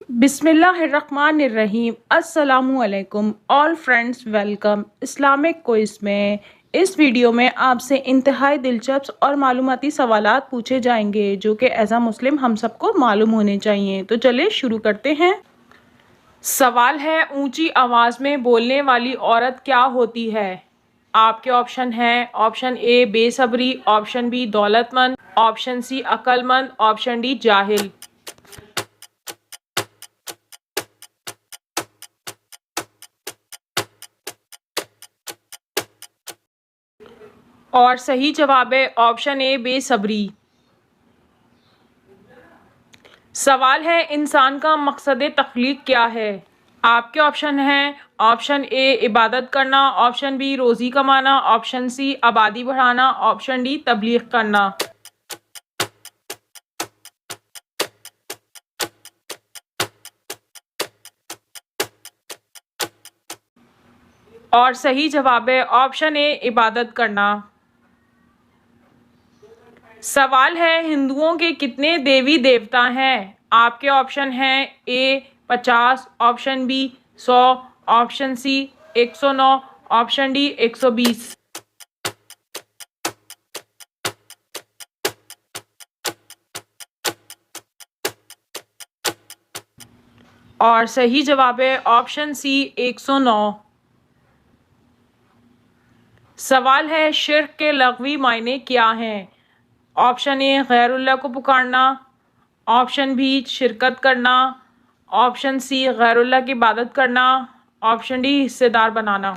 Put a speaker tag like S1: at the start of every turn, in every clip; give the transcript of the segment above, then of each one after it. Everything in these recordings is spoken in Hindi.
S1: बिस्मिल्लाहिर्रहमानिर्रहीम अस्सलामुअलैकुम all friends, welcome Islamic quiz में। इस वीडियो में आपसे इंतहाई दिलचस्प और मालूमाती सवालात पूछे जाएंगे जो कि एज अ मुस्लिम हम सबको मालूम होने चाहिए। तो चलिए शुरू करते हैं। सवाल है, ऊंची आवाज़ में बोलने वाली औरत क्या होती है? आपके ऑप्शन हैं, ऑप्शन ए बेसब्री, ऑप्शन बी दौलतमंद, ऑप्शन सी अक्लमंद, ऑप्शन डी जाहिल। और सही जवाब है ऑप्शन ए बेसब्री। सवाल है, इंसान का मकसद तख्लीक क्या है? आपके ऑप्शन हैं, ऑप्शन ए इबादत करना, ऑप्शन बी रोज़ी कमाना, ऑप्शन सी आबादी बढ़ाना, ऑप्शन डी तबलीग करना। और सही जवाब है ऑप्शन ए इबादत करना। सवाल है, हिंदुओं के कितने देवी देवता हैं? आपके ऑप्शन हैं, A 50, option B 100, option C 109, option D 120। और सही जवाब है ऑप्शन सी 109। सवाल है, शिर्क के लग़वी मायने क्या हैं? ऑप्शन ए गैरुल्लाह को पुकारना, ऑप्शन बी शिरकत करना, ऑप्शन सी गैरुल्लाह की इबादत करना, ऑप्शन डी हिस्सेदार बनाना।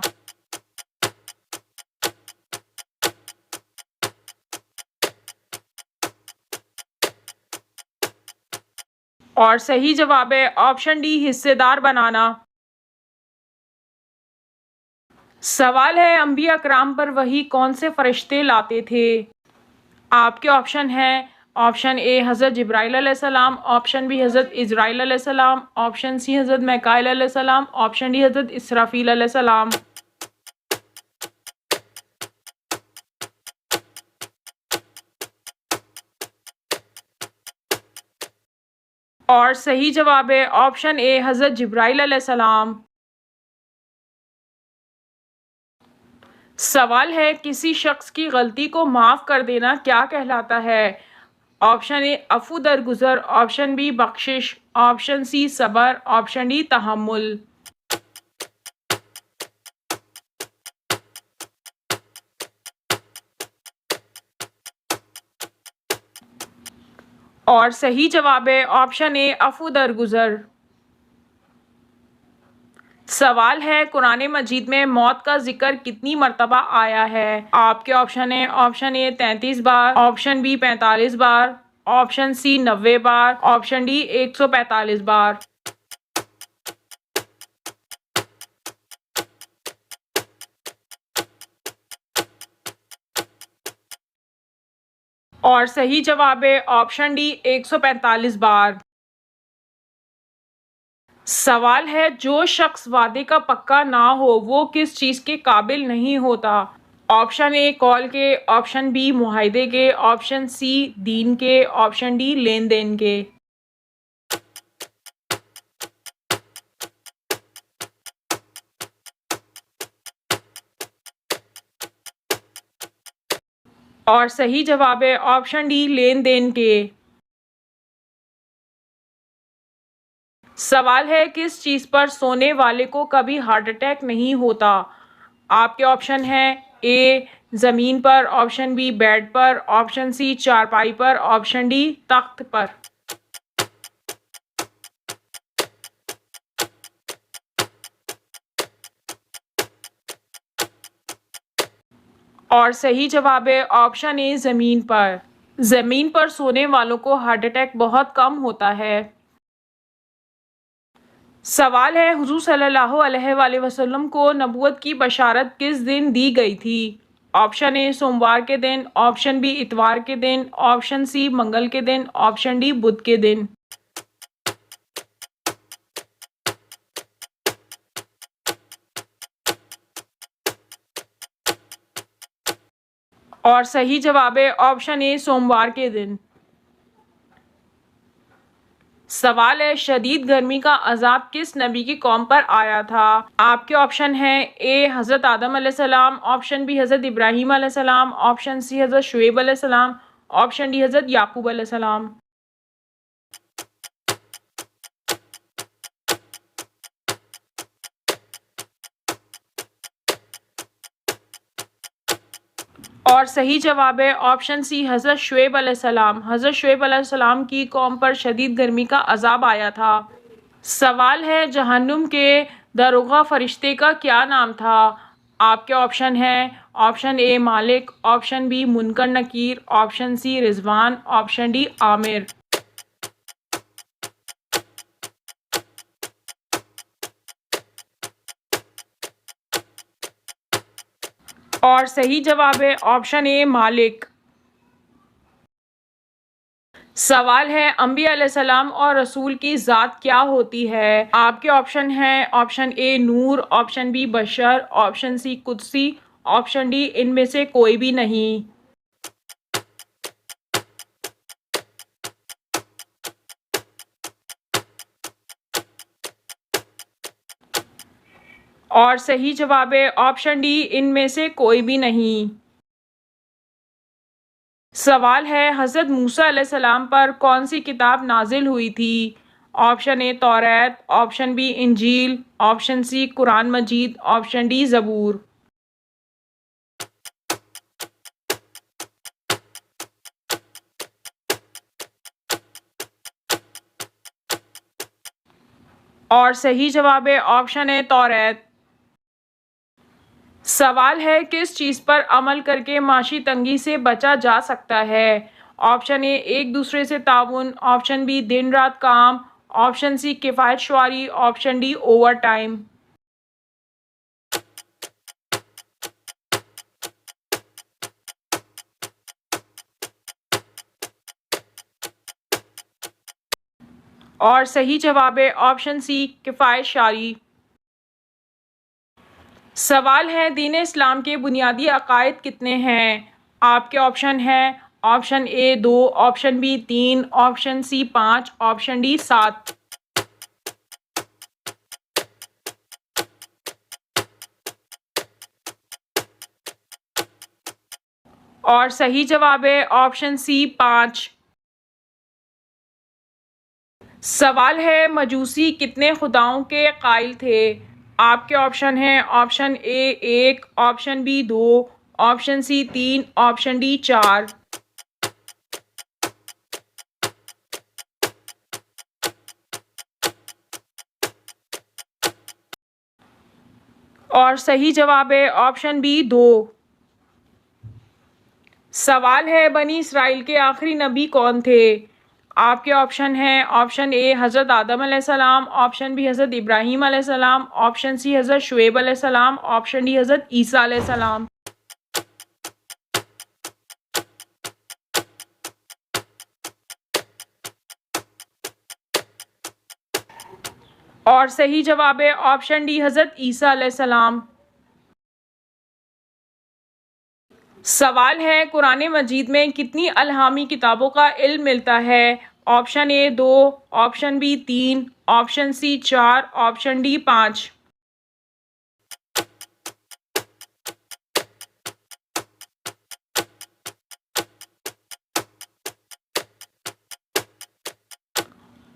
S1: और सही जवाब है ऑप्शन डी हिस्सेदार बनाना। सवाल है, अंबिया कराम पर वही कौन से फरिश्ते लाते थे? आपके ऑप्शन हैं, ऑप्शन ए हज़रत जिब्राइल अलैहिस्सलाम, ऑप्शन बी हज़रत इज़राइल अलैहिस्सलाम, ऑप्शन सी हज़रत मिकाईल अलैहिस्सलाम, ऑप्शन डी हज़रत इसराफील अलैहिस्सलाम। और सही जवाब है ऑप्शन ए हज़रत जिब्राइल अलैहिस्सलाम। सवाल है, किसी शख्स की गलती को माफ़ कर देना क्या कहलाता है? ऑप्शन ए अफू दरगुजर, ऑप्शन बी बख्शिश, ऑप्शन सी सबर, ऑप्शन डी तहम्मुल। और सही जवाब है ऑप्शन ए अफू दरगुजर। सवाल है, कुरान मजीद में मौत का जिक्र कितनी मरतबा आया है? आपके ऑप्शन है, ऑप्शन ए 33 बार, ऑप्शन बी 45 बार, ऑप्शन सी 90 बार, ऑप्शन डी 145 बार। और सही जवाब है ऑप्शन डी 145 बार। सवाल है, जो शख्स वादे का पक्का ना हो वो किस चीज़ के काबिल नहीं होता? ऑप्शन ए कॉल के, ऑप्शन बी मुआहदे के, ऑप्शन सी दीन के, ऑप्शन डी लेन देन के। और सही जवाब है ऑप्शन डी लेन देन के। सवाल है, किस चीज़ पर सोने वाले को कभी हार्ट अटैक नहीं होता? आपके ऑप्शन हैं, ए ज़मीन पर, ऑप्शन बी बेड पर, ऑप्शन सी चारपाई पर, ऑप्शन डी तख्त पर। और सही जवाब है ऑप्शन ए ज़मीन पर। ज़मीन पर सोने वालों को हार्ट अटैक बहुत कम होता है। सवाल है, हुज़ूर सल्लल्लाहु अलैहि वसल्लम को नबूवत की बशारत किस दिन दी गई थी? ऑप्शन ए सोमवार के दिन, ऑप्शन बी इतवार के दिन, ऑप्शन सी मंगल के दिन, ऑप्शन डी बुध के दिन। और सही जवाब है ऑप्शन ए सोमवार के दिन। सवाल है, शदीद गर्मी का अजाब किस नबी की कौम पर आया था? आपके ऑप्शन है ए हज़रत आदम अलैहिस्सलाम, ऑप्शन बी हज़रत इब्राहीम अलैहिस्सलाम, ऑप्शन सी हज़रत शुएब अलैहिस्सलाम, ऑप्शन डी हज़रत याकूब अलैहिस्सलाम। और सही जवाब है ऑप्शन सी हज़रत शुएब अलैहिस्सलाम। हज़रत शुएब अलैहिस्सलाम की कौम पर शदीद गर्मी का अजाब आया था। सवाल है, जहन्नुम के दरोगा फरिश्ते का क्या नाम था? आपके ऑप्शन है ऑप्शन ए मालिक, option B Munkar Nakir, option C Rizwan, option D Aamir. और सही जवाब है ऑप्शन ए मालिक। सवाल है, अंबिया अलैहिस्सलाम और रसूल की ज़ात क्या होती है? आपके ऑप्शन हैं ऑप्शन ए नूर, ऑप्शन बी बशर, ऑप्शन सी कुदसी, ऑप्शन डी इनमें से कोई भी नहीं। और सही जवाब है ऑप्शन डी इनमें से कोई भी नहीं। सवाल है, हज़रत मूसा अलैहिस्सलाम पर कौन सी किताब नाजिल हुई थी? Option A Taurat, option B Injeel, option C Quran Majeed, option D Zabur. और सही जवाब है ऑप्शन ए तौरात। सवाल है, किस चीज़ पर अमल करके माशी तंगी से बचा जा सकता है? ऑप्शन ए एक दूसरे से ताउन, ऑप्शन बी दिन रात काम, ऑप्शन सी किफ़ायत शुमारी, ऑप्शन डी ओवर टाइम। और सही जवाब है ऑप्शन सी किफ़ायत शारी। सवाल है, दीन इस्लाम के बुनियादी अकायद कितने हैं? आपके ऑप्शन हैं option A 2, option B 3, option C 5, option D 7। और सही जवाब है ऑप्शन सी 5। सवाल है, मजूसी कितने खुदाओं के कायल थे? आपके ऑप्शन हैं option A 1, option B 2, option C 3, option D 4। और सही जवाब है ऑप्शन बी 2। सवाल है, बनी इसराइल के आखिरी नबी कौन थे? आपके ऑप्शन हैं ऑप्शन ए हज़रत आदम अलैहिस्सलाम, ऑप्शन बी हज़रत इब्राहीम अलैहिस्सलाम, ऑप्शन सी हज़रत शुएब अलैहिस्सलाम, ऑप्शन डी हज़रत ईसा अलैहिस्सलाम। और सही जवाब है ऑप्शन डी हज़रत ईसा अलैहिस्सलाम। सवाल है, कुरान मजीद में कितनी अलहामी किताबों का इल्म मिलता है? Option A 2, option B 3, option C 4, option D 5।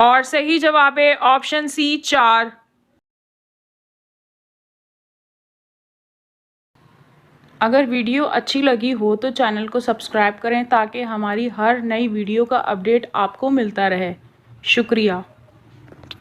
S1: और सही जवाब है ऑप्शन सी 4। अगर वीडियो अच्छी लगी हो तो चैनल को सब्सक्राइब करें ताकि हमारी हर नई वीडियो का अपडेट आपको मिलता रहे। शुक्रिया।